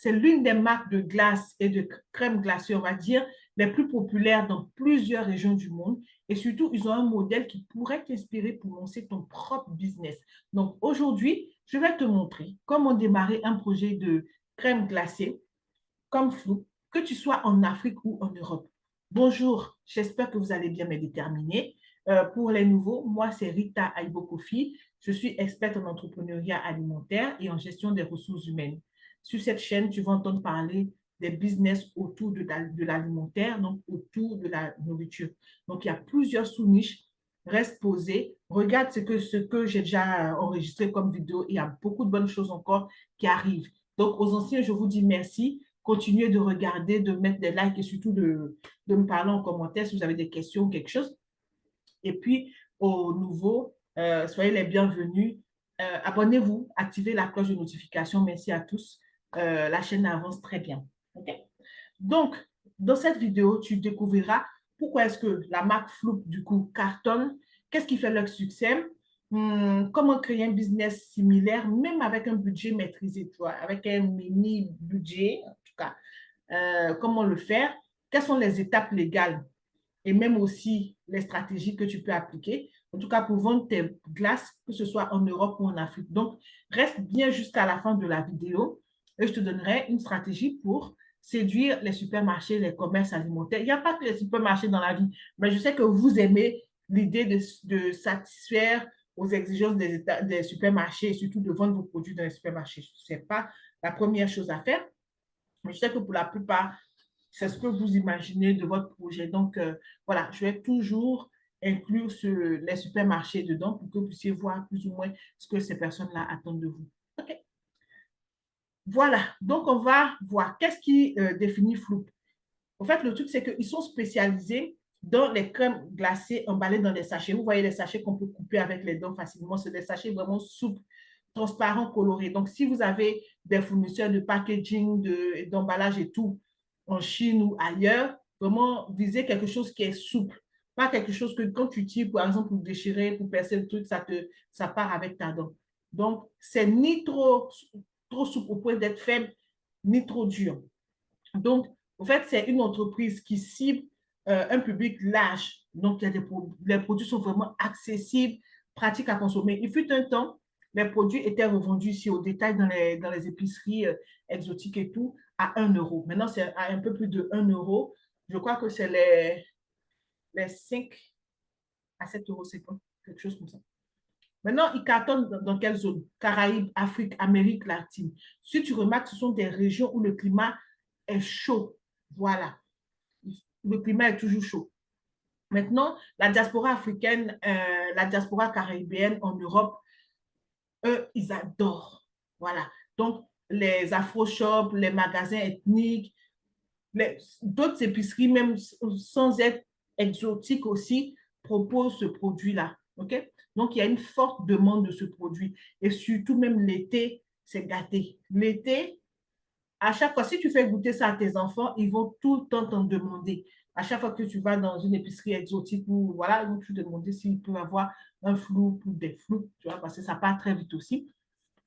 c'est l'une des marques de glace et de crème glacée, on va dire, les plus populaires dans plusieurs régions du monde. Et surtout, ils ont un modèle qui pourrait t'inspirer pour lancer ton propre business. Donc, aujourd'hui, je vais te montrer comment démarrer un projet de crème glacée comme Flou, que tu sois en Afrique ou en Europe. Bonjour, j'espère que vous allez bien me déterminer. Pour les nouveaux, moi, c'est Rita Aibo-Kofi. Je suis experte en entrepreneuriat alimentaire et en gestion des ressources humaines. Sur cette chaîne, tu vas entendre parler des business autour de l'alimentaire, donc autour de la nourriture. Donc, il y a plusieurs sous-niches. Reste posé, regarde ce que j'ai déjà enregistré comme vidéo. Il y a beaucoup de bonnes choses encore qui arrivent. Donc, aux anciens, je vous dis merci. Continuez de regarder, de mettre des likes et surtout de me parler en commentaire si vous avez des questions ou quelque chose. Et puis, aux nouveaux, soyez les bienvenus. Abonnez-vous, activez la cloche de notification. Merci à tous. La chaîne avance très bien. Okay? Donc, dans cette vidéo, tu découvriras pourquoi est-ce que la marque Floop, du coup, cartonne, qu'est-ce qui fait leur succès, comment créer un business similaire, même avec un budget maîtrisé, tu vois, avec un mini budget, en tout cas, comment le faire, quelles sont les étapes légales et même aussi les stratégies que tu peux appliquer, en tout cas pour vendre tes glaces, que ce soit en Europe ou en Afrique. Donc, reste bien jusqu'à la fin de la vidéo et je te donnerai une stratégie pour séduire les supermarchés, les commerces alimentaires. Il n'y a pas que les supermarchés dans la vie, mais je sais que vous aimez l'idée de satisfaire aux exigences des supermarchés et surtout de vendre vos produits dans les supermarchés. Ce n'est pas la première chose à faire, mais je sais que pour la plupart, c'est ce que vous imaginez de votre projet. Donc, voilà, je vais toujours inclure les supermarchés dedans pour que vous puissiez voir plus ou moins ce que ces personnes-là attendent de vous. OK. Voilà, donc on va voir qu'est-ce qui définit Floop. En fait, le truc, c'est qu'ils sont spécialisés dans les crèmes glacées emballées dans des sachets. Vous voyez les sachets qu'on peut couper avec les dents facilement. C'est des sachets vraiment souples, transparents, colorés. Donc, si vous avez des fournisseurs de packaging, d'emballage et tout en Chine ou ailleurs, vraiment visez quelque chose qui est souple. Pas quelque chose que quand tu tires, par exemple, pour déchirer, pour percer le truc, ça part avec ta dent. Donc, c'est ni trop souple au point d'être faible, ni trop dur. Donc, en fait, c'est une entreprise qui cible un public large. Donc, les produits sont vraiment accessibles, pratiques à consommer. Il fut un temps, les produits étaient revendus ici au détail dans les épiceries exotiques et tout à 1 euro. Maintenant, c'est à un peu plus de 1 euro. Je crois que c'est les 5 à 7 euros, c'est quelque chose comme ça. Maintenant, ils cartonnent dans quelle zone? Caraïbes, Afrique, Amérique latine. Si tu remarques, ce sont des régions où le climat est chaud. Voilà. Le climat est toujours chaud. Maintenant, la diaspora africaine, la diaspora caribéenne en Europe, eux, ils adorent. Voilà. Donc, les afro-shops, les magasins ethniques, d'autres épiceries, même sans être exotiques aussi, proposent ce produit-là. OK? Donc, il y a une forte demande de ce produit. Et surtout, même l'été, c'est gâté. L'été, à chaque fois, si tu fais goûter ça à tes enfants, ils vont tout le temps t'en demander. À chaque fois que tu vas dans une épicerie exotique ou voilà, ils vont te demander s'ils peuvent avoir un flou ou des flous, tu vois, parce que ça part très vite aussi.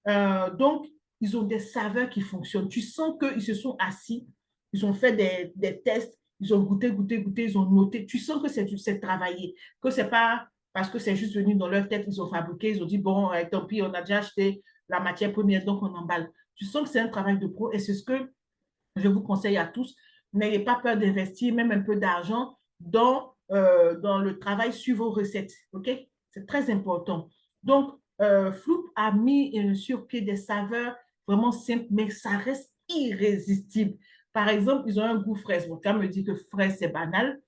Donc, ils ont des saveurs qui fonctionnent. Tu sens qu'ils se sont assis, ils ont fait des tests, ils ont goûté, ils ont noté. Tu sens que c'est travaillé, que c'est pas parce que c'est juste venu dans leur tête, ils ont fabriqué, ils ont dit, bon, tant pis, on a déjà acheté la matière première, donc on emballe. Tu sens que c'est un travail de pro et c'est ce que je vous conseille à tous. N'ayez pas peur d'investir même un peu d'argent dans le travail sur vos recettes. OK? C'est très important. Donc, Floop a mis sur pied des saveurs vraiment simples, mais ça reste irrésistible. Par exemple, ils ont un goût fraise. Bon, quand on me dit que fraise, c'est banal.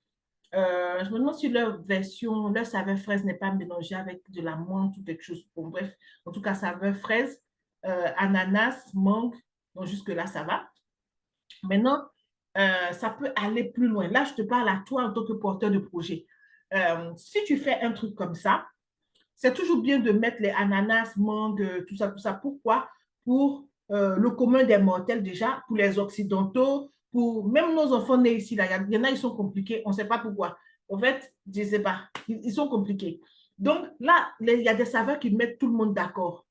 Je me demande si leur version, leur saveur fraise n'est pas mélangée avec de la menthe ou quelque chose. Bon, bref, en tout cas, saveur fraise, ananas, mangue. Donc, jusque-là, ça va. Maintenant, ça peut aller plus loin. Là, je te parle à toi en tant que porteur de projet. Si tu fais un truc comme ça, c'est toujours bien de mettre les ananas, mangue, tout ça, tout ça. Pourquoi? Pour le commun des mortels déjà, pour les occidentaux, pour même nos enfants nés ici, là, il y en a, ils sont compliqués, on ne sait pas pourquoi. En fait, je ne sais pas, ils sont compliqués. Donc là, il y a des saveurs qui mettent tout le monde d'accord.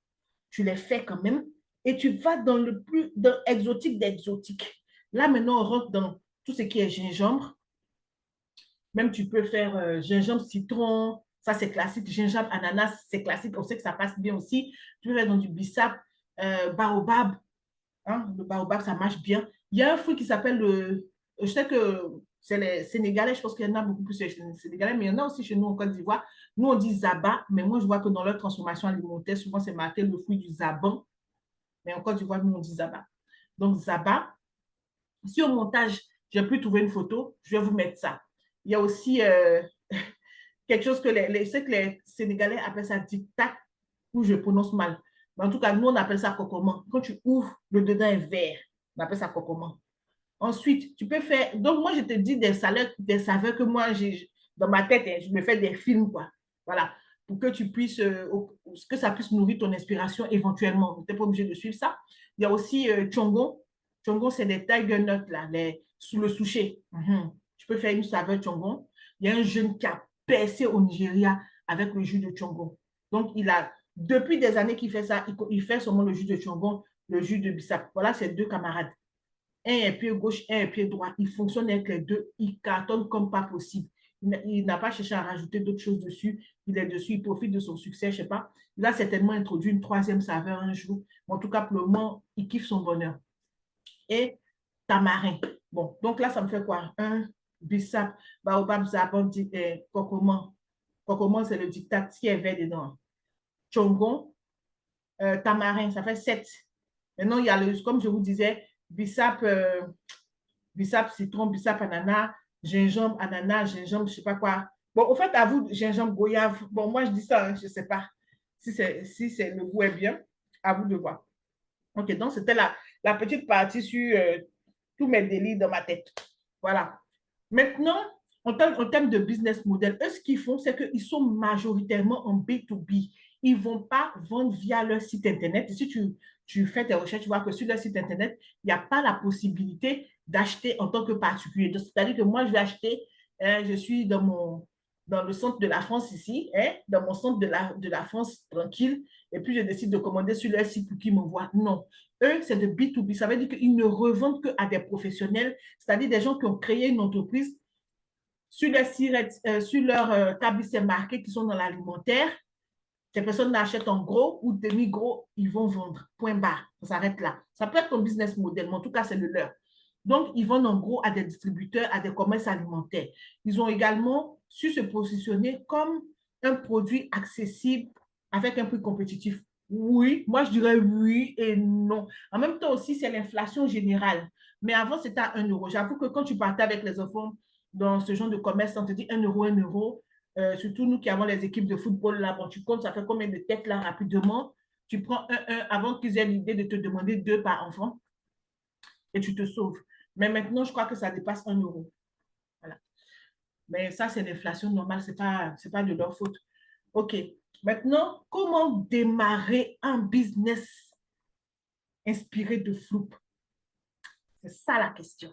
Tu les fais quand même, et tu vas dans le plus exotique d'exotique. Là, maintenant, on rentre dans tout ce qui est gingembre. Même tu peux faire gingembre, citron, ça c'est classique. Gingembre, ananas, c'est classique. On sait que ça passe bien aussi. Tu peux faire dans du bissap, baobab. Hein, le baobab, ça marche bien. Il y a un fruit qui s'appelle le. Je sais que c'est les Sénégalais, je pense qu'il y en a beaucoup plus chez les Sénégalais, mais il y en a aussi chez nous en Côte d'Ivoire. Nous, on dit zaba, mais moi, je vois que dans leur transformation alimentaire, souvent, c'est marqué le fruit du zaban. Mais en Côte d'Ivoire, nous, on dit zaba. Donc, zaba. Si au montage, j'ai pu trouver une photo, je vais vous mettre ça. Il y a aussi quelque chose que je sais que les Sénégalais appellent ça tic-tac, ou je prononce mal. Mais en tout cas, nous, on appelle ça cocoman. Quand tu ouvres, le dedans est vert. On appelle ça cocoman. Ensuite, tu peux faire. Donc, moi, je te dis des saveurs que moi, j'ai dans ma tête, hein, je me fais des films, quoi. Voilà. Pour que tu puisses, que ça puisse nourrir ton inspiration éventuellement. Tu n'es pas obligé de suivre ça. Il y a aussi Chongon. Chongon, c'est des tiger nuts, là, sous le souché. Tu peux faire une saveur Chongon. Il y a un jeune qui a percé au Nigeria avec le jus de Chongon. Donc, depuis des années qu'il fait ça, il fait seulement le jus de Chongon, le jus de Bissap. Voilà, c'est deux camarades. Un est pied gauche, un est pied droit. Il fonctionne avec les deux. Il cartonne comme pas possible. Il n'a pas cherché à rajouter d'autres choses dessus. Il est dessus, il profite de son succès, je ne sais pas. Il a certainement introduit une troisième saveur un jour. Mais en tout cas, pour le moment, il kiffe son bonheur. Et tamarin. Bon, donc là, ça me fait quoi? Un bissap, baobab, zabon, cocoman. Cocoman, c'est le dictat qui est vert dedans. Chongon, tamarin, ça fait 7. Maintenant, il y a comme je vous disais, bissap, bissap citron, bissap ananas, gingembre, ananas, gingembre, je ne sais pas quoi. Bon, au fait, à vous, gingembre, goyave. Bon, moi, je dis ça, hein, je ne sais pas si le goût est bien. À vous de voir. OK, donc c'était la petite partie sur tous mes délits dans ma tête. Voilà. Maintenant, en termes de business model, eux, ce qu'ils font, c'est qu'ils sont majoritairement en B2B. Ils ne vont pas vendre via leur site Internet. Et si tu fais tes recherches, tu vois que sur leur site Internet, il n'y a pas la possibilité d'acheter en tant que particulier. C'est-à-dire que moi, je vais acheter, je suis dans le centre de la France ici, dans mon centre de la France tranquille, et puis je décide de commander sur leur site pour qu'ils m'envoient. Non. Eux, c'est de B2B. Ça veut dire qu'ils ne revendent qu'à des professionnels, c'est-à-dire des gens qui ont créé une entreprise sur leur tablier marqué qui sont dans l'alimentaire. Ces personnes n'achètent en gros ou demi-gros, ils vont vendre. Point barre. Ça s'arrête là. Ça peut être ton business model, mais en tout cas, c'est le leur. Donc, ils vendent en gros à des distributeurs, à des commerces alimentaires. Ils ont également su se positionner comme un produit accessible avec un prix compétitif. Oui, moi je dirais oui et non. En même temps aussi, c'est l'inflation générale. Mais avant, c'était à 1 euro. J'avoue que quand tu partais avec les enfants dans ce genre de commerce, on te dit 1 euro, 1 euro. Surtout nous qui avons les équipes de football là, bon, tu comptes, ça fait combien de têtes là rapidement. Tu prends un avant qu'ils aient l'idée de te demander 2 par enfant et tu te sauves. Mais maintenant, je crois que ça dépasse 1 euro. Voilà. Mais ça, c'est l'inflation normale, c'est pas de leur faute. OK. Maintenant, comment démarrer un business inspiré de Floop? C'est ça la question.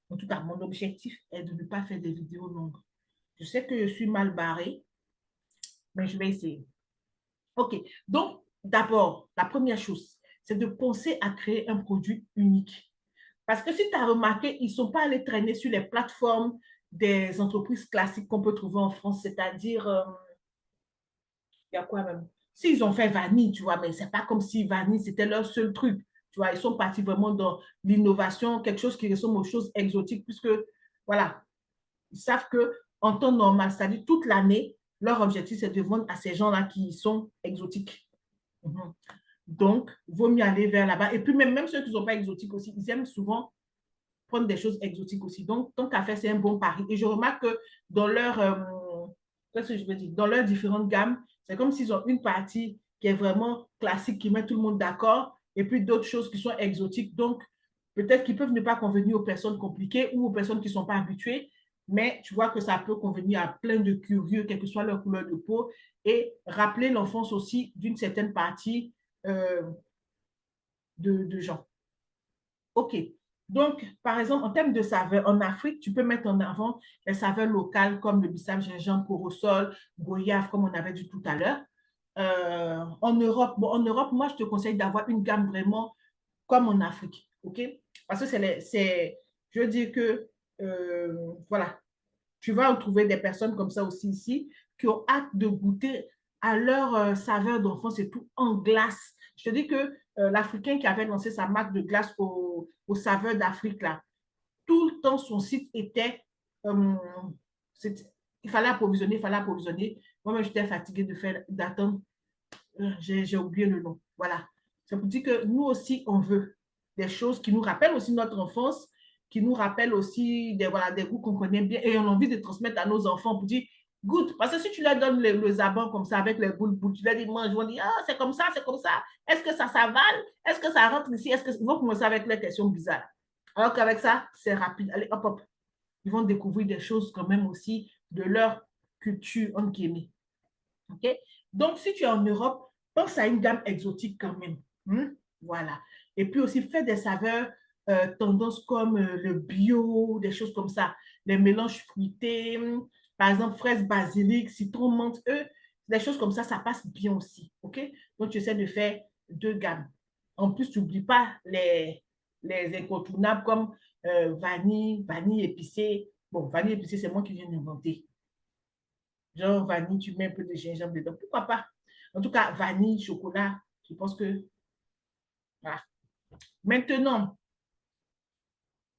En tout cas, mon objectif est de ne pas faire des vidéos longues. Je sais que je suis mal barrée, mais je vais essayer. OK. Donc, d'abord, la première chose, c'est de penser à créer un produit unique. Parce que si tu as remarqué, ils ne sont pas allés traîner sur les plateformes des entreprises classiques qu'on peut trouver en France, c'est-à-dire, il y a quoi même? S'ils ont fait vanille, tu vois, mais ce n'est pas comme si vanille, c'était leur seul truc. Tu vois, ils sont partis vraiment dans l'innovation, quelque chose qui ressemble aux choses exotiques, puisque, voilà, ils savent qu'en temps normal, c'est-à-dire toute l'année, leur objectif, c'est de vendre à ces gens-là qui sont exotiques. Donc, il vaut mieux aller vers là-bas. Et puis, même ceux qui ne sont pas exotiques aussi, ils aiment souvent prendre des choses exotiques aussi. Donc, tant qu'à faire, c'est un bon pari. Et je remarque que dans qu'est-ce que je veux dire, dans leurs différentes gammes, c'est comme s'ils ont une partie qui est vraiment classique, qui met tout le monde d'accord, et puis d'autres choses qui sont exotiques. Donc, peut-être qu'ils peuvent ne pas convenir aux personnes compliquées ou aux personnes qui ne sont pas habituées, mais tu vois que ça peut convenir à plein de curieux, quelle que soit leur couleur de peau, et rappeler l'enfance aussi d'une certaine partie euh, de gens. OK. Donc, par exemple, en termes de saveurs, en Afrique, tu peux mettre en avant les saveurs locales comme le bissap, gingembre, corosol, goyave, comme on avait dit tout à l'heure. En Europe, bon, en Europe, moi, je te conseille d'avoir une gamme vraiment comme en Afrique, OK? Parce que je veux dire que, voilà, tu vas trouver des personnes comme ça aussi ici qui ont hâte de goûter à leur saveur d'enfance et tout en glace. Je te dis que l'Africain qui avait lancé sa marque de glace aux saveurs d'Afrique, là, tout le temps, son site était, euh, il fallait approvisionner, il fallait approvisionner. Moi-même, j'étais fatiguée d'attendre. J'ai oublié le nom. Voilà. Ça vous dit que nous aussi, on veut des choses qui nous rappellent aussi notre enfance, qui nous rappellent aussi voilà, des goûts qu'on connaît bien et on a envie de transmettre à nos enfants pour dire goûte. Parce que si tu leur donnes le zabon comme ça avec les boules, tu leur dis mange, ils vont dire ah, c'est comme ça, c'est comme ça. Est-ce que ça s'avale? Est-ce que ça rentre ici? Ils vont commencer avec les questions bizarres. Alors qu'avec ça, c'est rapide. Allez, hop, hop. Ils vont découvrir des choses quand même aussi de leur culture, en guillemets. OK? Donc, si tu es en Europe, pense à une gamme exotique quand même. Voilà. Et puis aussi, fais des saveurs tendances comme le bio, des choses comme ça. Les mélanges fruités, par exemple, fraise, basilic, citron, menthe, des choses comme ça passe bien aussi. OK? Donc, tu essaies de faire deux gammes. En plus, tu n'oublies pas les incontournables comme vanille épicée. Bon, vanille épicée, c'est moi qui viens d'inventer. Genre vanille, tu mets un peu de gingembre dedans. Pourquoi pas? En tout cas, vanille, chocolat, je pense que. Voilà. Maintenant,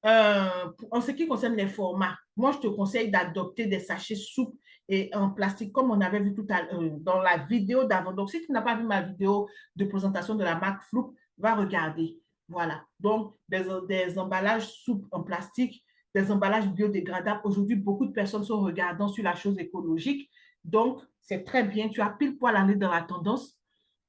en ce qui concerne les formats, moi, je te conseille d'adopter des sachets souples et en plastique, comme on avait vu tout à l'heure dans la vidéo d'avant. Donc, si tu n'as pas vu ma vidéo de présentation de la marque Floop, va regarder. Voilà. Donc, des emballages souples en plastique, des emballages biodégradables. Aujourd'hui, beaucoup de personnes sont regardant sur la chose écologique. Donc, c'est très bien. Tu as pile poil aller dans la tendance.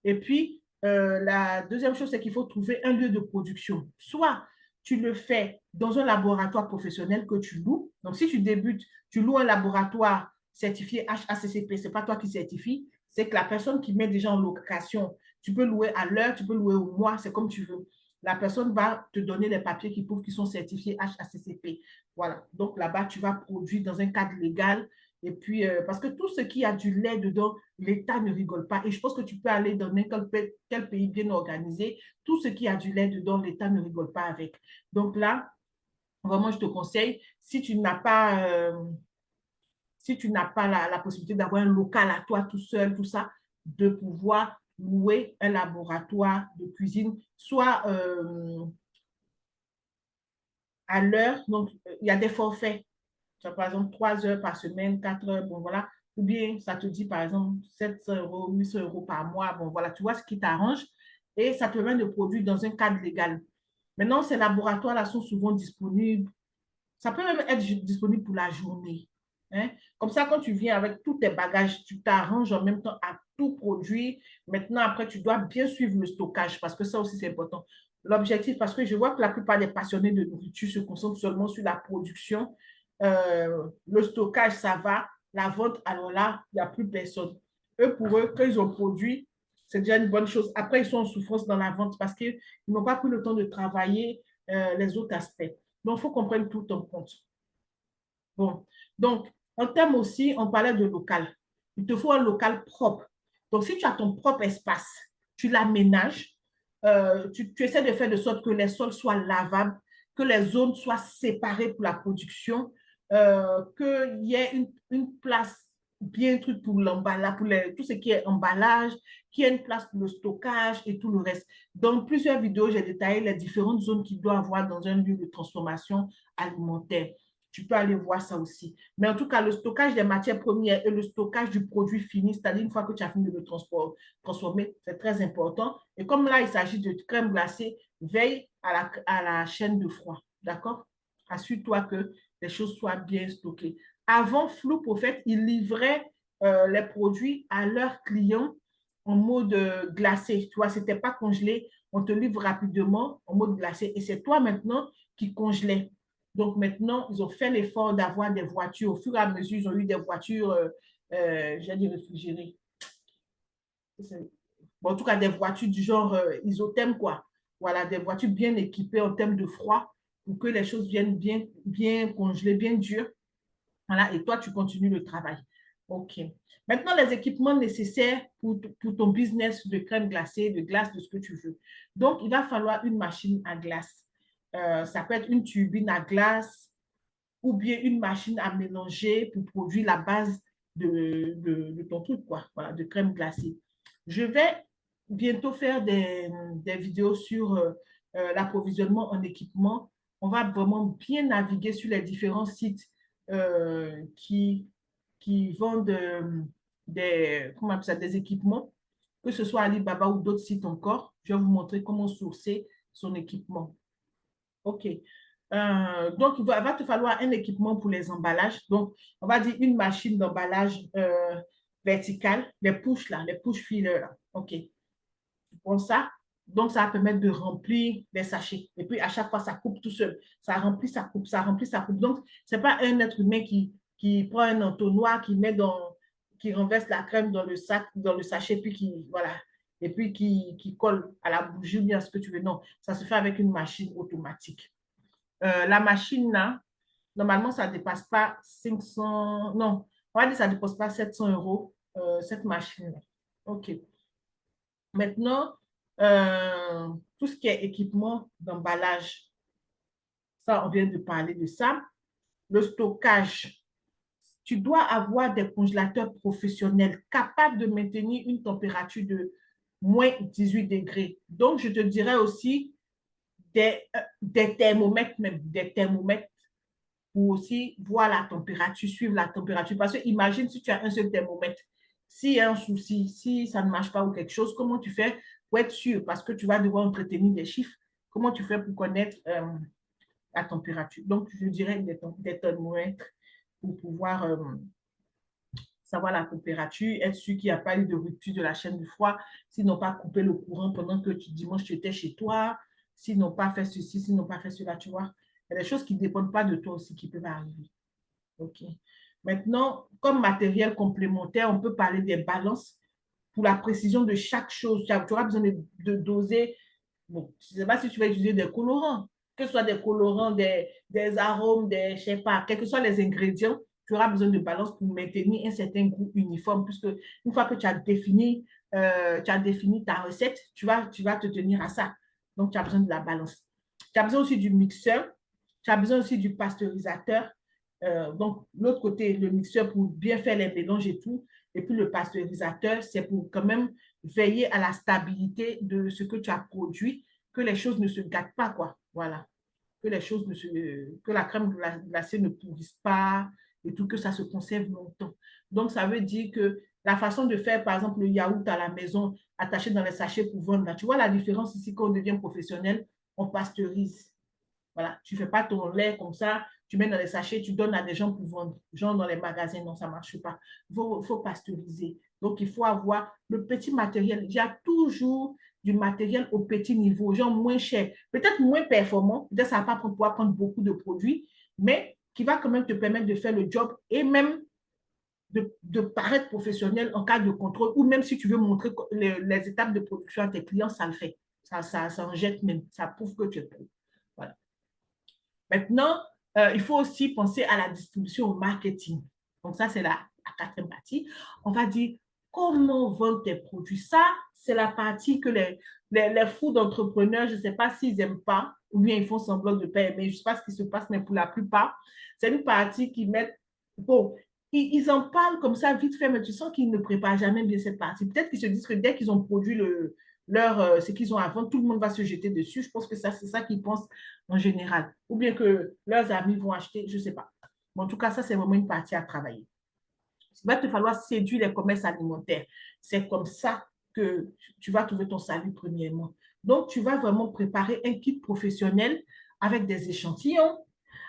Et puis, la deuxième chose, c'est qu'il faut trouver un lieu de production. Soit tu le fais dans un laboratoire professionnel que tu loues. Donc, si tu débutes, tu loues un laboratoire certifié HACCP, ce n'est pas toi qui certifie, c'est que la personne qui met déjà en location, tu peux louer à l'heure, tu peux louer au mois, c'est comme tu veux. La personne va te donner les papiers qui prouvent qu'ils sont certifiés HACCP. Voilà. Donc, là-bas, tu vas produire dans un cadre légal. Et puis, parce que tout ce qui a du lait dedans, l'État ne rigole pas. Et je pense que tu peux aller dans n'importe quel pays bien organisé. Tout ce qui a du lait dedans, l'État ne rigole pas avec. Donc là, vraiment, je te conseille, si tu n'as pas la possibilité d'avoir un local à toi tout seul, tout ça, de pouvoir louer un laboratoire de cuisine, soit à l'heure. Donc, il y a des forfaits. Tu as, par exemple, 3 heures par semaine, 4 heures, bon voilà. Ou bien, ça te dit, par exemple, 700 €, 800 € par mois. Bon voilà, tu vois ce qui t'arrange. Et ça te permet de produire dans un cadre légal. Maintenant, ces laboratoires-là sont souvent disponibles. Ça peut même être disponible pour la journée. Hein? Comme ça, quand tu viens avec tous tes bagages, tu t'arranges en même temps à tout produire. Maintenant, après, tu dois bien suivre le stockage parce que ça aussi, c'est important. L'objectif, parce que je vois que la plupart des passionnés de nourriture se concentrent seulement sur la production. Le stockage, ça va. La vente, alors là, il n'y a plus personne. Eux, pour eux, quand ils ont produit, c'est déjà une bonne chose. Après, ils sont en souffrance dans la vente parce qu'ils n'ont pas pris le temps de travailler les autres aspects. Donc, il faut qu'on prenne tout en compte. Bon, donc, en termes aussi, on parlait de local. Il te faut un local propre. Donc, si tu as ton propre espace, tu l'aménages, tu essaies de faire de sorte que les sols soient lavables, que les zones soient séparées pour la production, qu'il y ait une place bien truc pour l'emballage, pour tout ce qui est emballage, qu'il y ait une place pour le stockage et tout le reste. Dans plusieurs vidéos, j'ai détaillé les différentes zones qu'il doit avoir dans un lieu de transformation alimentaire. Tu peux aller voir ça aussi. Mais en tout cas, le stockage des matières premières et le stockage du produit fini, c'est-à-dire une fois que tu as fini de le transformer, c'est très important. Et comme là, il s'agit de crème glacée, veille à la chaîne de froid. D'accord? Assure-toi que les choses soient bien stockées. Avant, Floop, au fait, ils livraient les produits à leurs clients en mode glacé. Tu vois, ce n'était pas congelé. On te livre rapidement en mode glacé. Et c'est toi maintenant qui congelais. Donc maintenant, ils ont fait l'effort d'avoir des voitures. Au fur et à mesure, ils ont eu des voitures, j'ai dit réfrigérées. Bon, en tout cas, des voitures du genre isotherme, quoi. Voilà, des voitures bien équipées en termes de froid pour que les choses viennent bien congelées, bien dures. Voilà, et toi, tu continues le travail. OK. Maintenant, les équipements nécessaires pour ton business de crème glacée, de glace, de ce que tu veux. Donc, il va falloir une machine à glace. Ça peut être une turbine à glace ou bien une machine à mélanger pour produire la base de ton truc, quoi, voilà, de crème glacée. Je vais bientôt faire des vidéos sur l'approvisionnement en équipement. On va vraiment bien naviguer sur les différents sites qui vendent comment on appelle ça, des équipements, que ce soit Alibaba ou d'autres sites encore. Je vais vous montrer comment sourcer son équipement. OK. Donc, va te falloir un équipement pour les emballages. Donc, on va dire une machine d'emballage verticale, les push là, les push fillers là. OK. Pour ça, donc ça va permettre de remplir les sachets. Et puis, à chaque fois, ça coupe tout seul. Ça remplit, ça coupe, ça remplit, ça coupe. Donc, ce n'est pas un être humain qui prend un entonnoir, qui renverse la crème dans le sac, dans le sachet, puis voilà, et puis qui colle à la bougie ou bien à ce que tu veux. Non, ça se fait avec une machine automatique. La machine, là, normalement, ça ne dépasse pas 500, non, on va dire que ça ne dépasse pas 700 euros, cette machine-là. OK. Maintenant, tout ce qui est équipement d'emballage, ça, on vient de parler de ça. Le stockage, tu dois avoir des congélateurs professionnels capables de maintenir une température de moins 18 degrés. Donc, je te dirais aussi des thermomètres, même des thermomètres pour aussi voir la température, suivre la température. Parce que imagine si tu as un seul thermomètre, s'il y a un souci, si ça ne marche pas ou quelque chose, comment tu fais pour être sûr? Parce que tu vas devoir entretenir des chiffres. Comment tu fais pour connaître la température? Donc, je dirais des thermomètres pour pouvoir savoir la température, être sûr qu'il n'y a pas eu de rupture de la chaîne du froid, s'ils n'ont pas coupé le courant pendant que dimanche tu étais chez toi, s'ils n'ont pas fait ceci, s'ils n'ont pas fait cela, tu vois. Il y a des choses qui ne dépendent pas de toi aussi qui peuvent arriver. OK. Maintenant, comme matériel complémentaire, on peut parler des balances pour la précision de chaque chose. Tu auras besoin de doser. Bon, je ne sais pas si tu vas utiliser des colorants, que ce soit des colorants, des arômes, je ne sais pas, quels que soient les ingrédients, tu auras besoin de balance pour maintenir un certain goût uniforme, puisque une fois que tu as défini ta recette, tu vas te tenir à ça. Donc, tu as besoin de la balance. Tu as besoin aussi du mixeur, tu as besoin aussi du pasteurisateur. Donc, l'autre côté, le mixeur pour bien faire les mélanges et tout. Et puis, le pasteurisateur, c'est pour quand même veiller à la stabilité de ce que tu as produit, que les choses ne se gâtent pas, quoi. Voilà. Que la crème glacée ne pourrisse pas et tout, que ça se conserve longtemps. Donc, ça veut dire que la façon de faire, par exemple, le yaourt à la maison, attaché dans les sachets pour vendre, là, tu vois la différence ici quand on devient professionnel, on pasteurise. Voilà, tu ne fais pas ton lait comme ça, tu mets dans les sachets, tu donnes à des gens pour vendre. Genre dans les magasins, non, ça ne marche pas. Faut pasteuriser. Donc, il faut avoir le petit matériel. Il y a toujours du matériel au petit niveau, genre moins cher, peut-être moins performant, peut-être ça ne va pas pouvoir prendre beaucoup de produits, mais qui va quand même te permettre de faire le job et même de paraître professionnel en cas de contrôle ou même si tu veux montrer les étapes de production à tes clients, ça le fait. Ça en jette même. Ça prouve que tu es pro. Voilà. Maintenant, il faut aussi penser à la distribution au marketing. Donc, ça, c'est la quatrième partie. On va dire comment vendre tes produits. Ça, c'est la partie que les fous d'entrepreneurs, je ne sais pas s'ils n'aiment pas ou bien ils font semblant de ne pas aimer. Je ne sais pas ce qui se passe, mais pour la plupart, c'est une partie qui met. Bon, ils en parlent comme ça vite fait, mais tu sens qu'ils ne préparent jamais bien cette partie. Peut-être qu'ils se disent que dès qu'ils ont produit ce qu'ils ont à vendre, tout le monde va se jeter dessus. Je pense que ça, c'est ça qu'ils pensent en général. Ou bien que leurs amis vont acheter, je ne sais pas. Mais en tout cas, ça, c'est vraiment une partie à travailler. Il va te falloir séduire les commerces alimentaires. C'est comme ça que tu vas trouver ton salut premièrement. Donc, tu vas vraiment préparer un kit professionnel avec des échantillons,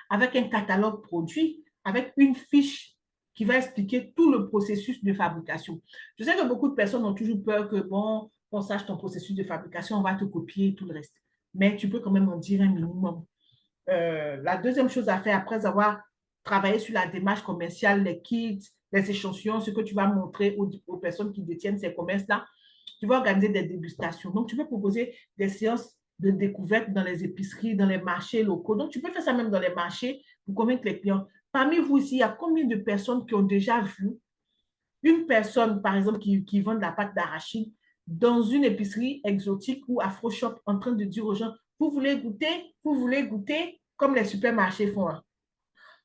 avec un catalogue produit, avec une fiche qui va expliquer tout le processus de fabrication. Je sais que beaucoup de personnes ont toujours peur que, bon, on sache ton processus de fabrication, on va te copier et tout le reste. Mais tu peux quand même en dire un minimum. La deuxième chose à faire après avoir travaillé sur la démarche commerciale, les kits, les échantillons, ce que tu vas montrer aux personnes qui détiennent ces commerces-là, tu vas organiser des dégustations. Donc, tu peux proposer des séances de découverte dans les épiceries, dans les marchés locaux. Donc, tu peux faire ça même dans les marchés pour convaincre les clients. Parmi vous ici, il y a combien de personnes qui ont déjà vu une personne, par exemple, qui vend de la pâte d'arachide dans une épicerie exotique ou afro-shop en train de dire aux gens, vous voulez goûter, comme les supermarchés font. Hein.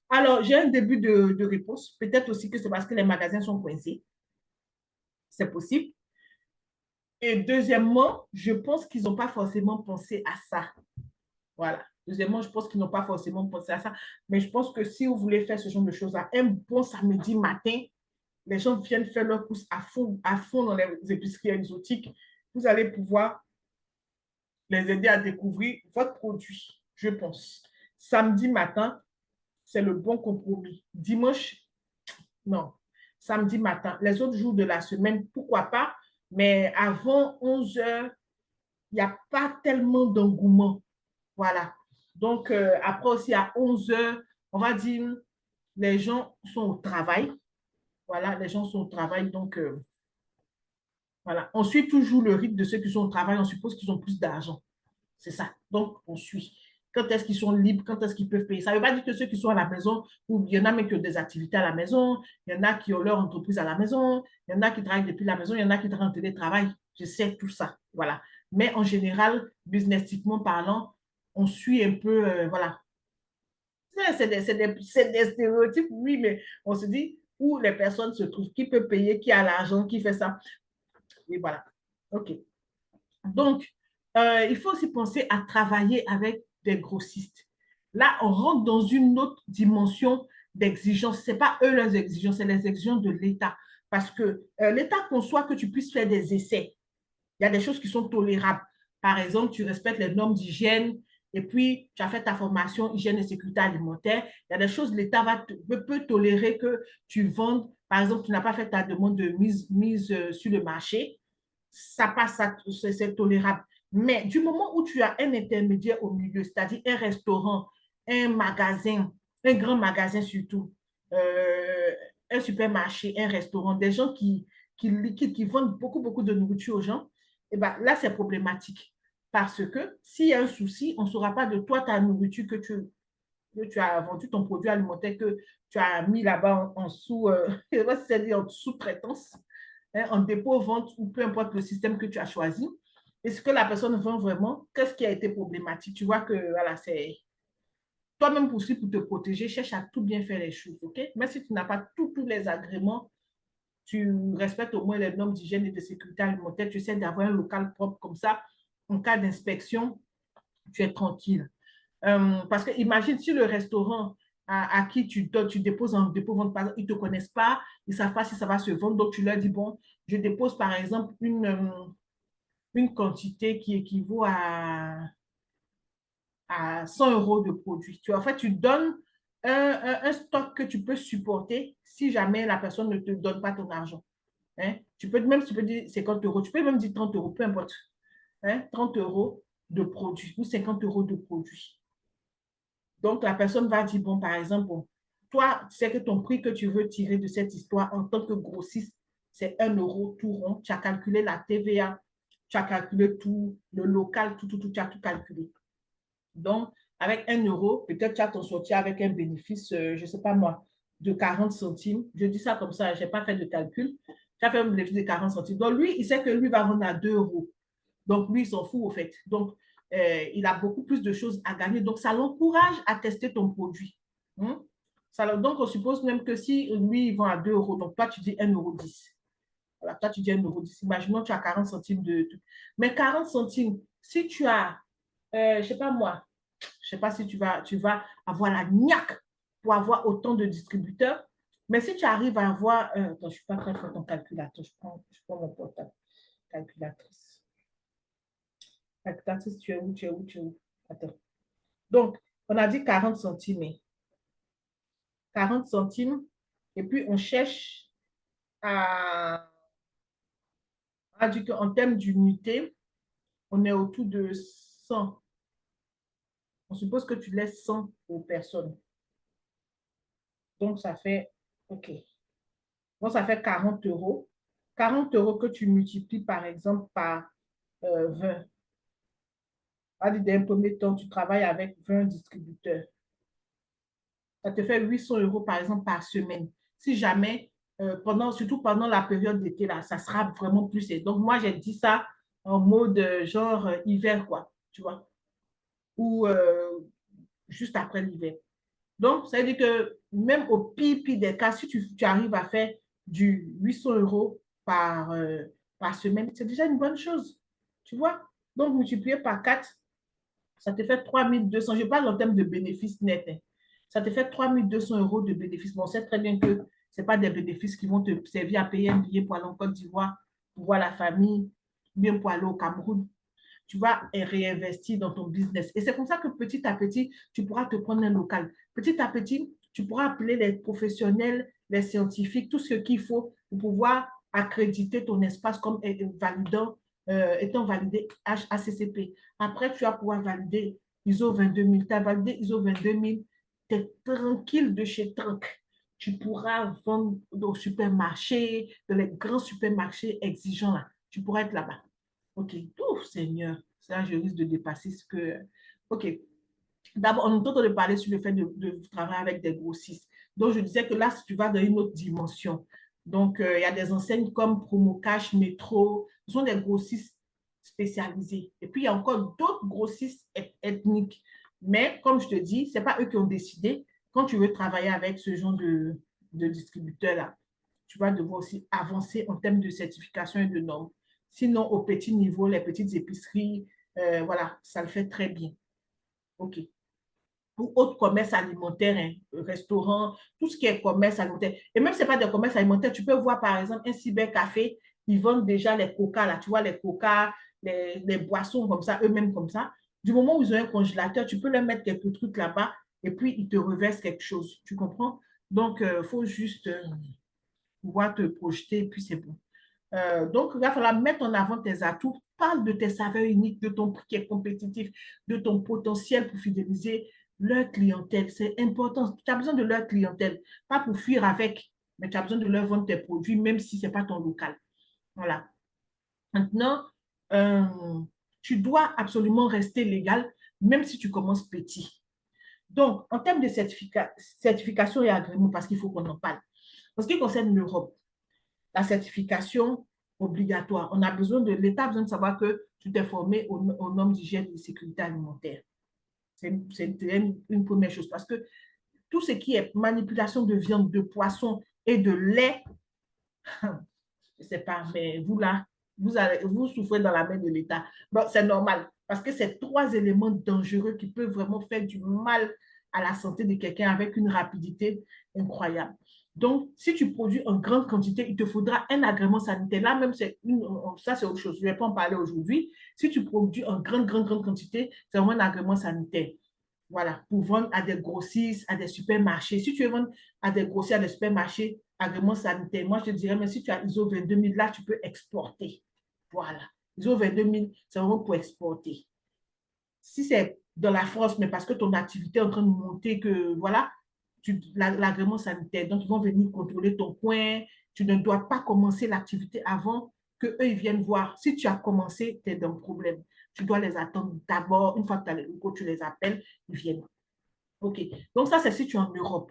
Alors, j'ai un début de réponse. Peut-être aussi que c'est parce que les magasins sont coincés. C'est possible. Et deuxièmement, je pense qu'ils n'ont pas forcément pensé à ça. Voilà. Deuxièmement, je pense qu'ils n'ont pas forcément pensé à ça. Mais je pense que si vous voulez faire ce genre de choses-là, un bon samedi matin, les gens viennent faire leur course à fond dans les épiceries exotiques. Vous allez pouvoir les aider à découvrir votre produit, je pense. Samedi matin, c'est le bon compromis. Dimanche, non. Samedi matin. Les autres jours de la semaine, pourquoi pas, mais avant 11 heures, il n'y a pas tellement d'engouement. Voilà. Donc, après aussi, à 11 heures, on va dire, les gens sont au travail. Voilà, les gens sont au travail. Donc, voilà. On suit toujours le rythme de ceux qui sont au travail. On suppose qu'ils ont plus d'argent. C'est ça. Donc, on suit. Quand est-ce qu'ils sont libres? Quand est-ce qu'ils peuvent payer? Ça ne veut pas dire que ceux qui sont à la maison, ou il y en a même qui ont des activités à la maison, il y en a qui ont leur entreprise à la maison, il y en a qui travaillent depuis la maison, il y en a qui travaillent en télétravail. Je sais tout ça. Voilà. Mais en général, businessiquement parlant, on suit un peu, voilà. C'est des stéréotypes, oui, mais on se dit où les personnes se trouvent, qui peut payer, qui a l'argent, qui fait ça. Et voilà. OK. Donc, il faut aussi penser à travailler avec des grossistes. Là, on rentre dans une autre dimension d'exigence. Ce n'est pas eux leurs exigences, c'est les exigences de l'État. Parce que l'État conçoit que tu puisses faire des essais. Il y a des choses qui sont tolérables. Par exemple, tu respectes les normes d'hygiène et puis tu as fait ta formation hygiène et sécurité alimentaire. Il y a des choses, l'État peut tolérer que tu vendes. Par exemple, tu n'as pas fait ta demande de mise sur le marché. Ça passe, c'est tolérable. Mais du moment où tu as un intermédiaire au milieu, c'est-à-dire un restaurant, un magasin, un grand magasin surtout, un supermarché, un restaurant, des gens qui vendent beaucoup, beaucoup de nourriture aux gens, et ben là, c'est problématique. Parce que s'il y a un souci, on ne saura pas de toi, ta nourriture que tu as vendu, ton produit alimentaire que tu as mis là-bas en sous, en sous-traitance, hein, en dépôt-vente ou peu importe le système que tu as choisi. Est-ce que la personne vend vraiment? Qu'est-ce qui a été problématique? Tu vois que voilà, c'est toi-même aussi pour te protéger, cherche à tout bien faire les choses, ok? Mais si tu n'as pas tous les agréments, tu respectes au moins les normes d'hygiène et de sécurité alimentaire, tu essaies d'avoir un local propre comme ça, en cas d'inspection, tu es tranquille. Parce que imagine si le restaurant à qui tu déposes en dépôt vente, ils ne te connaissent pas, ils ne savent pas si ça va se vendre, donc tu leur dis, bon, je dépose par exemple une quantité qui équivaut à 100 euros de produits. En fait, tu donnes un stock que tu peux supporter si jamais la personne ne te donne pas ton argent. Hein? Tu peux dire 50 euros, tu peux même dire 30 euros, peu importe. Hein? 30 euros de produits ou 50 euros de produits. Donc, la personne va dire, bon, par exemple, bon, toi, tu sais que ton prix que tu veux tirer de cette histoire en tant que grossiste, c'est 1 euro tout rond. Tu as calculé la TVA, tu as calculé tout, le local, tout, tu as tout calculé. Donc, avec 1 euro, peut-être tu as ton sorti avec un bénéfice, je ne sais pas moi, de 40 centimes. Je dis ça comme ça, je n'ai pas fait de calcul. Tu as fait un bénéfice de 40 centimes. Donc, lui, il sait que lui va vendre à 2 euros. Donc, lui, il s'en fout au fait. Donc, il a beaucoup plus de choses à gagner. Donc, ça l'encourage à tester ton produit. Hein? Donc, on suppose même que si lui, il vend à 2 euros, donc toi, tu dis 1,10 €. Voilà, toi, tu dis 1,10 €. Imaginons que tu as 40 centimes de. Mais 40 centimes, si tu as, je ne sais pas moi, je ne sais pas si tu vas avoir la niaque pour avoir autant de distributeurs. Mais si tu arrives à avoir. Attends, je ne suis pas très fort en calculateur. Je prends mon portable. Calculatrice. Calculatrice, tu es où, tu es où, tu es où? Attends. Donc, on a dit 40 centimes. 40 centimes. Et puis, on cherche à. On a dit qu'en termes d'unité, on est autour de 100. On suppose que tu laisses 100 aux personnes. Donc, ça fait. OK. Donc, ça fait 40 euros. 40 euros que tu multiplies, par exemple, par 20. On va dire, d'un premier temps, tu travailles avec 20 distributeurs. Ça te fait 800 euros, par exemple, par semaine. Si jamais surtout pendant la période d'été, là, ça sera vraiment plus. Donc, moi, j'ai dit ça en mode genre hiver, quoi, tu vois, ou juste après l'hiver. Donc, ça veut dire que même au pire des cas, si tu arrives à faire du 800 euros par semaine, c'est déjà une bonne chose, tu vois. Donc, multiplié par 4, ça te fait 3200. Je parle en termes de bénéfices nets, hein. Ça te fait 3200 € de bénéfices. Bon, on sait très bien que ce n'est pas des bénéfices qui vont te servir à payer un billet pour aller en Côte d'Ivoire, pour voir la famille, bien pour aller au Cameroun. Tu vas réinvestir dans ton business. Et c'est comme ça que petit à petit, tu pourras te prendre un local. Petit à petit, tu pourras appeler les professionnels, les scientifiques, tout ce qu'il faut pour pouvoir accréditer ton espace comme étant validé HACCP. Après, tu vas pouvoir valider ISO 22000. Tu as validé ISO 22000, tu es tranquille de chez Trank. Tu pourras vendre au supermarché, dans les grands supermarchés exigeants là. Tu pourras être là-bas. OK. Ouf, Seigneur, ça, je risque de dépasser ce que. OK. D'abord, on est en train de parler sur le fait de travailler avec des grossistes. Donc, je disais que là, si tu vas dans une autre dimension. Donc, il y a des enseignes comme Promocash, Métro. Ce sont des grossistes spécialisés. Et puis, il y a encore d'autres grossistes ethniques. Mais, comme je te dis, ce n'est pas eux qui ont décidé. Quand tu veux travailler avec ce genre de distributeur-là, tu vas devoir aussi avancer en termes de certification et de normes. Sinon, au petit niveau, les petites épiceries, voilà, ça le fait très bien. OK. Ou autre commerce alimentaire, hein, restaurant, tout ce qui est commerce alimentaire. Et même si ce n'est pas des commerces alimentaires, tu peux voir par exemple un cybercafé, ils vendent déjà les coca, là, tu vois, les coca, les boissons comme ça, eux-mêmes comme ça. Du moment où ils ont un congélateur, tu peux leur mettre quelques trucs là-bas et puis ils te reversent quelque chose. Tu comprends? Donc, il faut juste pouvoir te projeter et puis c'est bon. Donc, il va falloir mettre en avant tes atouts. Parle de tes saveurs uniques, de ton prix qui est compétitif, de ton potentiel pour fidéliser leur clientèle. C'est important. Tu as besoin de leur clientèle, pas pour fuir avec, mais tu as besoin de leur vendre tes produits, même si ce n'est pas ton local. Voilà. Maintenant, euh, tu dois absolument rester légal, même si tu commences petit. Donc, en termes de certification et agrément, parce qu'il faut qu'on en parle. En ce qui concerne l'Europe, la certification obligatoire. On a besoin de, l'État a besoin de savoir que tu t'es formé aux normes d'hygiène et de sécurité alimentaire. C'est une première chose parce que tout ce qui est manipulation de viande, de poisson et de lait, je ne sais pas, mais vous là, vous souffrez dans la main de l'État. Bon, c'est normal parce que c'est trois éléments dangereux qui peuvent vraiment faire du mal à la santé de quelqu'un avec une rapidité incroyable. Donc, si tu produis en grande quantité, il te faudra un agrément sanitaire. Là, même, ça, c'est autre chose. Je ne vais pas en parler aujourd'hui. Si tu produis en grande quantité, c'est vraiment un agrément sanitaire. Voilà, pour vendre à des grossistes, à des supermarchés. Si tu veux vendre à des grossistes, à des supermarchés, agrément sanitaire, moi, je te dirais, mais si tu as ISO 22000, là, tu peux exporter. Voilà. ISO 22000, c'est vraiment pour exporter. Si c'est dans la France, mais parce que ton activité est en train de monter, que voilà, l'agrément sanitaire, donc ils vont venir contrôler ton coin, tu ne dois pas commencer l'activité avant qu'eux, ils viennent voir. Si tu as commencé, tu es dans le problème. Tu dois les attendre d'abord, une fois que tu as les locaux, tu les appelles, ils viennent. OK. Donc ça, c'est si tu es en Europe.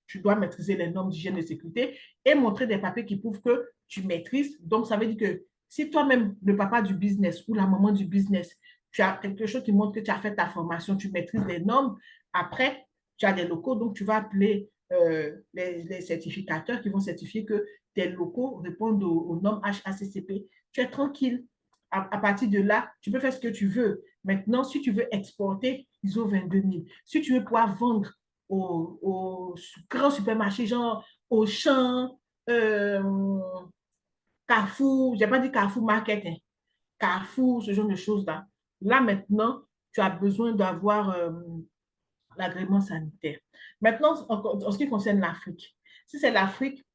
Tu dois maîtriser les normes d'hygiène et de sécurité et montrer des papiers qui prouvent que tu maîtrises. Donc, ça veut dire que si toi-même, le papa du business ou la maman du business, tu as quelque chose qui montre que tu as fait ta formation, tu maîtrises les normes, après, tu as des locaux, donc tu vas appeler les certificateurs qui vont certifier que tes locaux répondent aux normes HACCP. Tu es tranquille. À partir de là, tu peux faire ce que tu veux. Maintenant, si tu veux exporter, ISO 22000. Si tu veux pouvoir vendre aux grands supermarchés, genre Auchan, Carrefour, je n'ai pas dit Carrefour Market, hein, Carrefour, ce genre de choses-là. Là, maintenant, tu as besoin d'avoir l'agrément sanitaire. Maintenant, en ce qui concerne l'Afrique, si c'est l'Afrique,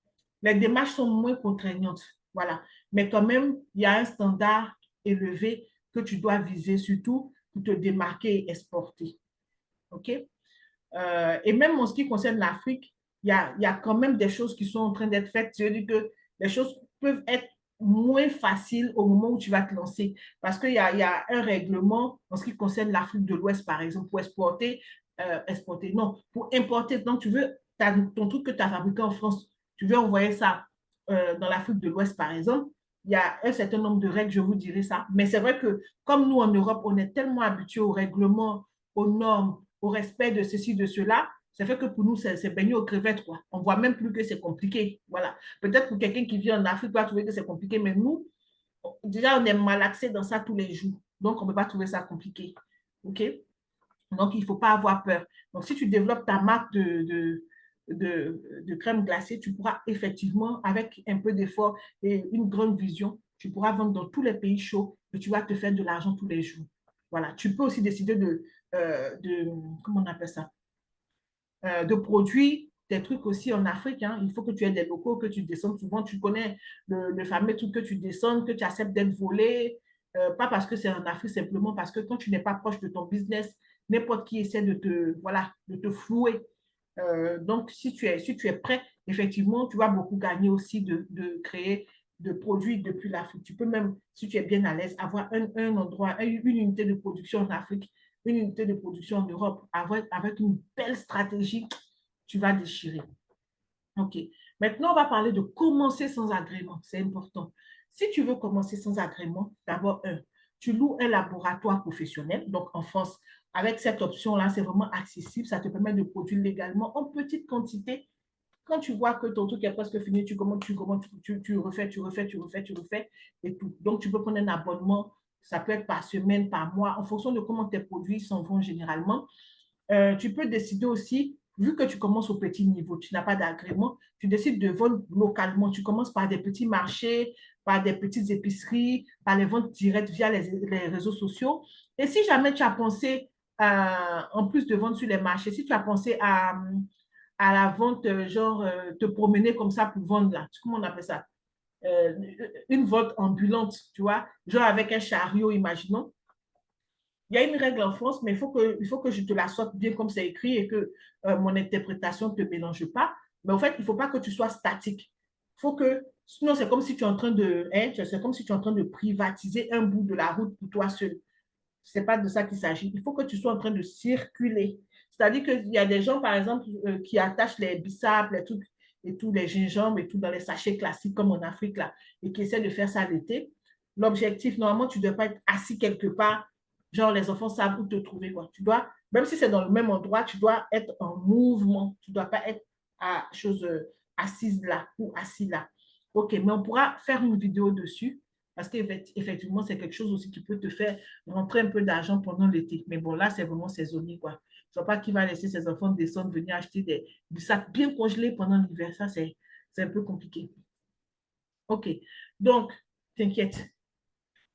les démarches sont moins contraignantes. Voilà. Mais quand même, il y a un standard élevé que tu dois viser, surtout pour te démarquer et exporter. OK? Et même en ce qui concerne l'Afrique, il y a quand même des choses qui sont en train d'être faites. Je veux dire que les choses peuvent être moins faciles au moment où tu vas te lancer. Parce qu'il y a un règlement en ce qui concerne l'Afrique de l'Ouest, par exemple, pour exporter, non, pour importer. Donc, tu veux ton truc que tu as fabriqué en France, tu veux envoyer ça dans l'Afrique de l'Ouest, par exemple, il y a un certain nombre de règles, je vous dirai ça. Mais c'est vrai que comme nous, en Europe, on est tellement habitués aux règlements, aux normes, au respect de ceci, de cela, ça fait que pour nous, c'est baigné aux crevettes, quoi. On ne voit même plus que c'est compliqué. Voilà. Peut-être pour quelqu'un qui vit en Afrique, va trouver que c'est compliqué, mais nous, déjà, on est malaxé dans ça tous les jours. Donc, on ne peut pas trouver ça compliqué. OK? Donc, il ne faut pas avoir peur. Donc, si tu développes ta marque de crème glacée, tu pourras effectivement, avec un peu d'effort et une grande vision, tu pourras vendre dans tous les pays chauds et tu vas te faire de l'argent tous les jours. Voilà. Tu peux aussi décider comment on appelle ça, de produire des trucs aussi en Afrique. Hein. Il faut que tu aies des locaux, que tu descendes. Souvent, tu connais le fameux truc que tu descendes, que tu acceptes d'être volé. Pas parce que c'est en Afrique, simplement parce que quand tu n'es pas proche de ton business, n'importe qui essaie voilà, de te flouer. Donc, si tu es prêt, effectivement, tu vas beaucoup gagner aussi de créer de produits depuis l'Afrique. Tu peux même, si tu es bien à l'aise, avoir un endroit, une unité de production en Afrique, une unité de production en Europe, avec une belle stratégie, tu vas déchirer. OK. Maintenant, on va parler de commencer sans agrément. C'est important. Si tu veux commencer sans agrément, d'abord, tu loues un laboratoire professionnel. Donc, en France, avec cette option-là, c'est vraiment accessible. Ça te permet de produire légalement en petite quantité. Quand tu vois que ton truc est presque fini, tu refais, et tout. Donc, tu peux prendre un abonnement. Ça peut être par semaine, par mois, en fonction de comment tes produits s'en vont généralement. Tu peux décider aussi, vu que tu commences au petit niveau, tu n'as pas d'agrément, tu décides de vendre localement. Tu commences par des petits marchés, par des petites épiceries, par les ventes directes via les réseaux sociaux. Et si jamais tu as pensé, en plus de vendre sur les marchés, si tu as pensé à la vente, genre te promener comme ça pour vendre là, comment on appelle ça? Une vente ambulante, tu vois, genre avec un chariot, imaginons. Il y a une règle en France, mais il faut que je te la sorte bien comme c'est écrit et que mon interprétation ne te mélange pas. Mais en fait, il ne faut pas que tu sois statique. Sinon, c'est comme si tu es en train c'est comme si tu es en train de privatiser un bout de la route pour toi seul. Ce n'est pas de ça qu'il s'agit. Il faut que tu sois en train de circuler. C'est-à-dire qu'il y a des gens, par exemple, qui attachent les bissap, les trucs et tout, les gingembre et tout dans les sachets classiques comme en Afrique là, et qui essaient de faire ça l'été. L'objectif, normalement, tu ne dois pas être assis quelque part, genre les enfants savent où te trouver. Quoi. Tu dois, même si c'est dans le même endroit, tu dois être en mouvement. Tu ne dois pas être assise là ou assis là. OK, mais on pourra faire une vidéo dessus parce qu'effectivement, c'est quelque chose aussi qui peut te faire rentrer un peu d'argent pendant l'été. Mais bon, là, c'est vraiment saisonnier, quoi. Je ne vois pas qui va laisser ses enfants descendre, venir acheter du sac bien congelé pendant l'hiver. Ça, c'est un peu compliqué. OK. Donc, t'inquiète,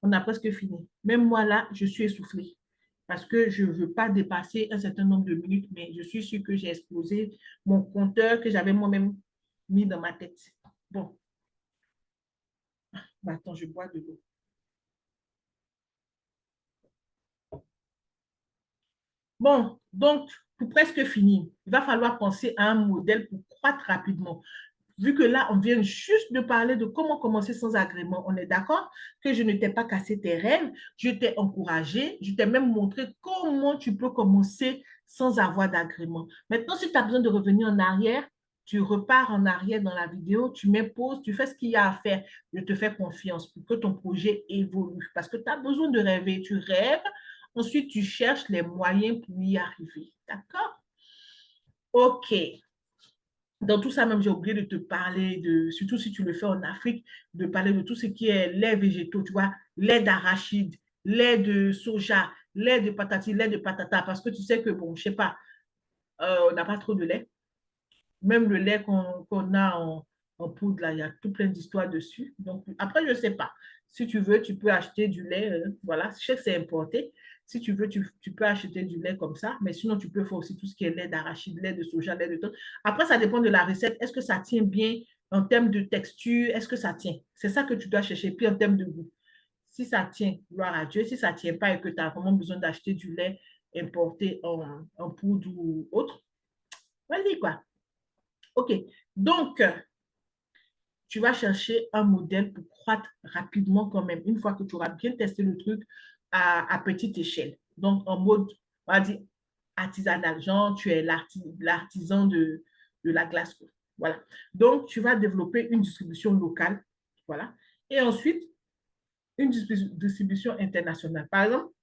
on a presque fini. Même moi, là, je suis essoufflée parce que je ne veux pas dépasser un certain nombre de minutes, mais je suis sûre que j'ai explosé mon compteur que j'avais moi-même mis dans ma tête. Bon, bah, attends, je bois de l'eau. Bon, donc, pour presque finir, il va falloir penser à un modèle pour croître rapidement. Vu que là, on vient juste de parler de comment commencer sans agrément, on est d'accord que je ne t'ai pas cassé tes rêves, je t'ai encouragé, je t'ai même montré comment tu peux commencer sans avoir d'agrément. Maintenant, si tu as besoin de revenir en arrière, tu repars en arrière dans la vidéo, tu mets pause, tu fais ce qu'il y a à faire. Je te fais confiance pour que ton projet évolue parce que tu as besoin de rêver. Tu rêves, ensuite tu cherches les moyens pour y arriver. D'accord? OK. Dans tout ça, même, j'ai oublié de te parler surtout si tu le fais en Afrique, de parler de tout ce qui est lait végétaux, tu vois, lait d'arachide, lait de soja, lait de patati, lait de patata, parce que tu sais que, bon, je sais pas, on n'a pas trop de lait. Même le lait qu'on a en poudre, là, il y a tout plein d'histoires dessus. Donc, après, je ne sais pas. Si tu veux, tu peux acheter du lait. Voilà, je sais que c'est importé. Si tu veux, tu peux acheter du lait comme ça. Mais sinon, tu peux faire aussi tout ce qui est lait d'arachide, lait de soja, lait de tout. Après, ça dépend de la recette. Est-ce que ça tient bien en termes de texture? Est-ce que ça tient? C'est ça que tu dois chercher. Puis en termes de goût. Si ça tient, gloire à Dieu. Si ça ne tient pas et que tu as vraiment besoin d'acheter du lait importé en poudre ou autre, vas-y, quoi. OK. Donc, tu vas chercher un modèle pour croître rapidement quand même, une fois que tu auras bien testé le truc à petite échelle. Donc, en mode, on va dire, artisanal, genre, tu es l'artisan de la glace. Voilà. Donc, tu vas développer une distribution locale. Voilà. Et ensuite, une distribution internationale. Par exemple,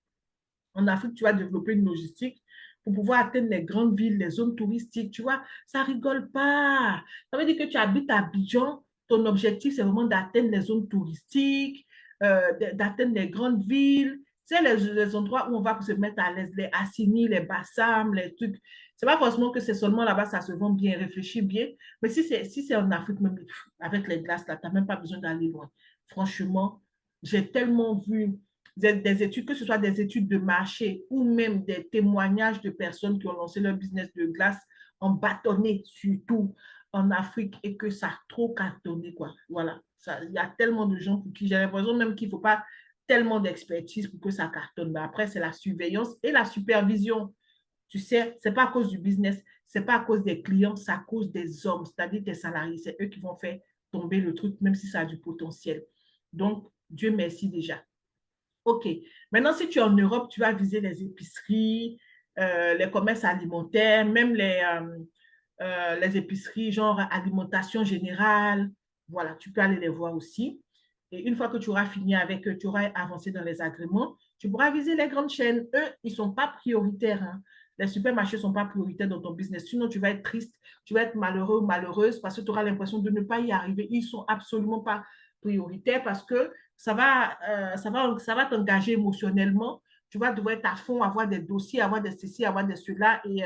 en Afrique, tu vas développer une logistique pour pouvoir atteindre les grandes villes, les zones touristiques. Tu vois, ça rigole pas. Ça veut dire que tu habites à Abidjan. Ton objectif, c'est vraiment d'atteindre les zones touristiques, d'atteindre les grandes villes. C'est les endroits où on va se mettre à l'aise, les Assini, les Bassam, les trucs. C'est pas forcément que c'est seulement là-bas, ça se vend bien, réfléchis bien. Mais si c'est en Afrique, même avec les glaces, là, tu n'as même pas besoin d'aller loin. Franchement, j'ai tellement vu des études, que ce soit des études de marché ou même des témoignages de personnes qui ont lancé leur business de glace en bâtonnet, surtout en Afrique, et que ça a trop cartonné, quoi. Voilà. Il y a tellement de gens pour qui j'ai l'impression même qu'il ne faut pas tellement d'expertise pour que ça cartonne. Mais après, c'est la surveillance et la supervision. Tu sais, ce n'est pas à cause du business, ce n'est pas à cause des clients, c'est à cause des hommes, c'est-à-dire des salariés. C'est eux qui vont faire tomber le truc, même si ça a du potentiel. Donc, Dieu merci déjà. OK. Maintenant, si tu es en Europe, tu vas viser les épiceries, les commerces alimentaires, même les épiceries genre alimentation générale. Voilà, tu peux aller les voir aussi. Et une fois que tu auras fini avec eux, tu auras avancé dans les agréments, tu pourras viser les grandes chaînes. Eux, ils ne sont pas prioritaires, hein. Les supermarchés ne sont pas prioritaires dans ton business. Sinon, tu vas être triste, tu vas être malheureux ou malheureuse parce que tu auras l'impression de ne pas y arriver. Ils ne sont absolument pas prioritaires parce que ça va t'engager émotionnellement. Tu vas devoir être à fond, avoir des dossiers, avoir des ceci, avoir des cela. Et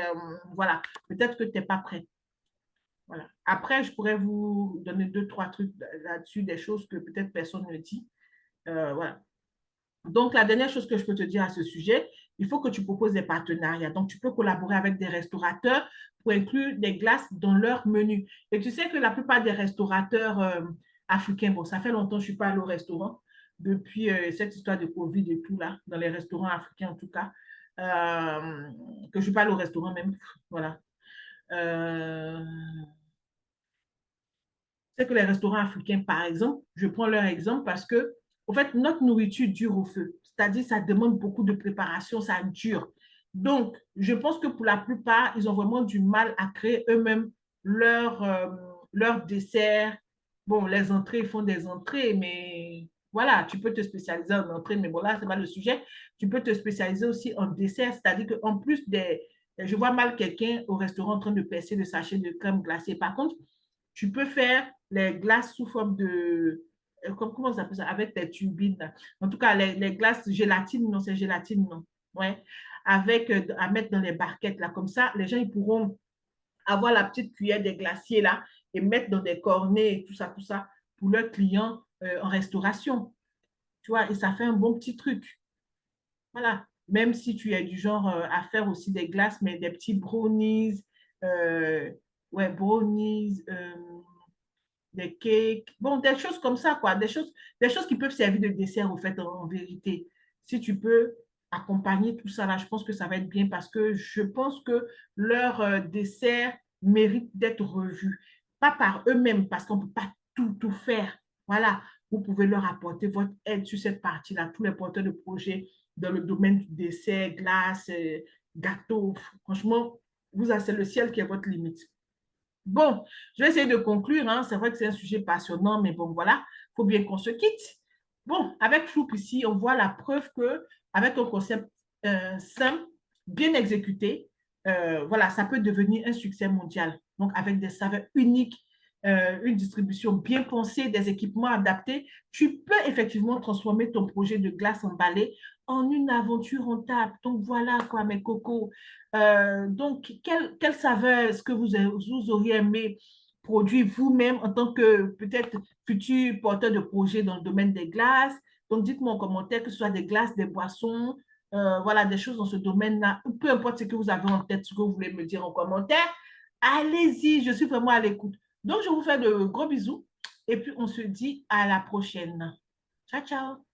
voilà, peut-être que tu n'es pas prêt. Voilà. Après, je pourrais vous donner deux, trois trucs là-dessus, des choses que peut-être personne ne dit. Voilà. Donc, la dernière chose que je peux te dire à ce sujet, il faut que tu proposes des partenariats. Donc, tu peux collaborer avec des restaurateurs pour inclure des glaces dans leur menu. Et tu sais que la plupart des restaurateurs africains, bon, ça fait longtemps que je ne suis pas allée au restaurant, depuis cette histoire de Covid et tout là, dans les restaurants africains en tout cas, que je ne suis pas allée au restaurant même. Voilà. Euh, c'est que les restaurants africains, par exemple, je prends leur exemple parce que, en fait, notre nourriture dure au feu. C'est-à-dire, ça demande beaucoup de préparation, ça dure. Donc, je pense que pour la plupart, ils ont vraiment du mal à créer eux-mêmes leur dessert. Bon, les entrées, ils font des entrées, mais voilà, tu peux te spécialiser en entrée, mais bon, là, ce n'est pas le sujet. Tu peux te spécialiser aussi en dessert, c'est-à-dire qu'en plus des... Je vois mal quelqu'un au restaurant en train de percer le sachet de crème glacée. Par contre, tu peux faire les glaces sous forme de, comment ça s'appelle ça, avec des turbines. Là. En tout cas, les glaces gélatine, non, c'est gélatine, non. Ouais. Avec, à mettre dans les barquettes, là. Comme ça, les gens, ils pourront avoir la petite cuillère des glaciers, là, et mettre dans des cornets et tout ça, pour leurs clients en restauration. Tu vois, et ça fait un bon petit truc. Voilà. Même si tu es du genre à faire aussi des glaces, mais des petits brownies, ouais, brownies, des cakes, bon, des choses comme ça, quoi, des choses qui peuvent servir de dessert, au fait, en vérité. Si tu peux accompagner tout ça, là, je pense que ça va être bien parce que je pense que leur dessert mérite d'être revu. Pas par eux-mêmes, parce qu'on ne peut pas tout faire. Voilà, vous pouvez leur apporter votre aide sur cette partie-là, tous les porteurs de projets dans le domaine du dessert, glace, gâteau. Franchement, c'est le ciel qui est votre limite. Bon, je vais essayer de conclure, hein. C'est vrai que c'est un sujet passionnant, mais bon, voilà, il faut bien qu'on se quitte. Bon, avec Flouk ici, on voit la preuve que avec un concept simple, bien exécuté, voilà, ça peut devenir un succès mondial. Donc, avec des saveurs uniques, une distribution bien pensée, des équipements adaptés, tu peux effectivement transformer ton projet de glace emballée en une aventure rentable. Donc, voilà quoi, mes cocos. Donc, quelle saveur est-ce que vous auriez aimé produire vous-même en tant que peut-être futur porteur de projet dans le domaine des glaces? Donc, dites-moi en commentaire que ce soit des glaces, des boissons, voilà, des choses dans ce domaine-là. Peu importe ce que vous avez en tête, ce que vous voulez me dire en commentaire, allez-y, je suis vraiment à l'écoute. Donc, je vous fais de gros bisous et puis on se dit à la prochaine. Ciao, ciao.